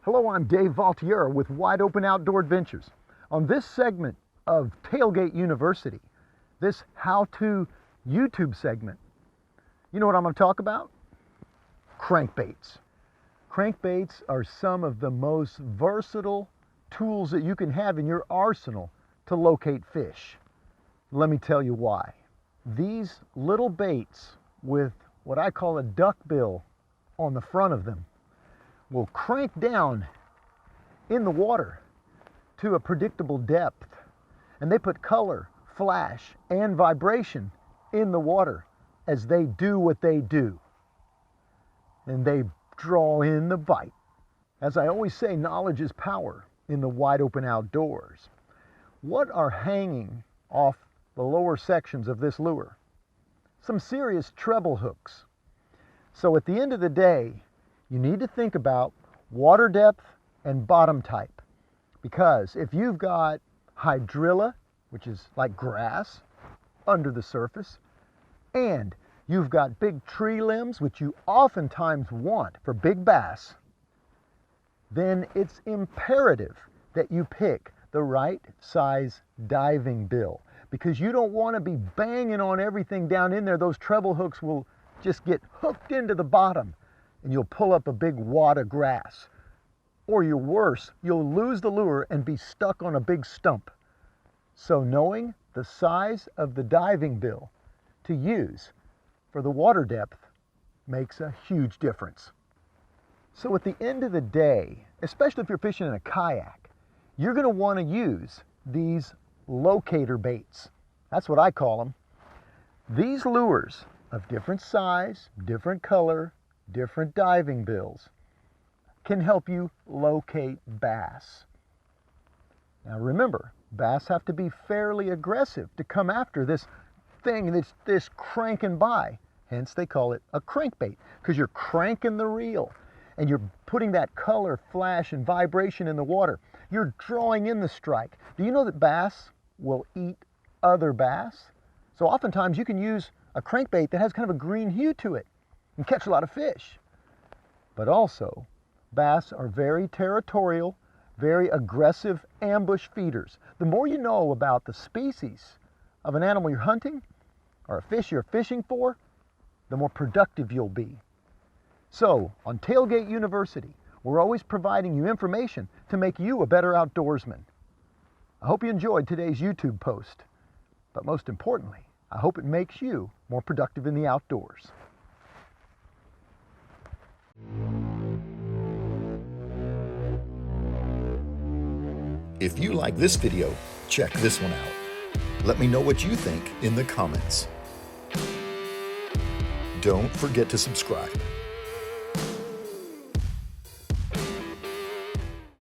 Hello, I'm Dave Valtier with Wide Open Outdoor Adventures. On this segment of Tailgate University, this how-to YouTube segment, you know what I'm going to talk about? Crankbaits. Crankbaits are some of the most versatile tools that you can have in your arsenal to locate fish. Let me tell you why. These little baits with what I call a duck bill on the front of them will crank down in the water to a predictable depth, and they put color, flash, and vibration in the water as they do what they do, and they draw in the bite. As I always say, knowledge is power in the wide open outdoors. What are hanging off the lower sections of this lure? Some serious treble hooks. So at the end of the day, you need to think about water depth and bottom type, because if you've got hydrilla, which is like grass under the surface, and you've got big tree limbs, which you oftentimes want for big bass, then it's imperative that you pick the right size diving bill, because you don't want to be banging on everything down in there. Those treble hooks will just get hooked into the bottom and you'll pull up a big wad of grass. Or you're worse, you'll lose the lure and be stuck on a big stump. So knowing the size of the diving bill to use for the water depth makes a huge difference. So at the end of the day, especially if you're fishing in a kayak, you're going to want to use these locator baits. That's what I call them. These lures of different size, different color, different diving bills can help you locate bass. Now remember, bass have to be fairly aggressive to come after this thing that's this cranking by. Hence they call it a crankbait, because you're cranking the reel and you're putting that color, flash, and vibration in the water. You're drawing in the strike. Do you know that bass will eat other bass? So oftentimes you can use a crankbait that has kind of a green hue to it and catch a lot of fish. But also, bass are very territorial, very aggressive ambush feeders. The more you know about the species of an animal you're hunting or a fish you're fishing for, the more productive you'll be. So, on Tailgate University, we're always providing you information to make you a better outdoorsman. I hope you enjoyed today's YouTube post, but most importantly, I hope it makes you more productive in the outdoors. If you like this video, check this one out. Let me know what you think in the comments. Don't forget to subscribe.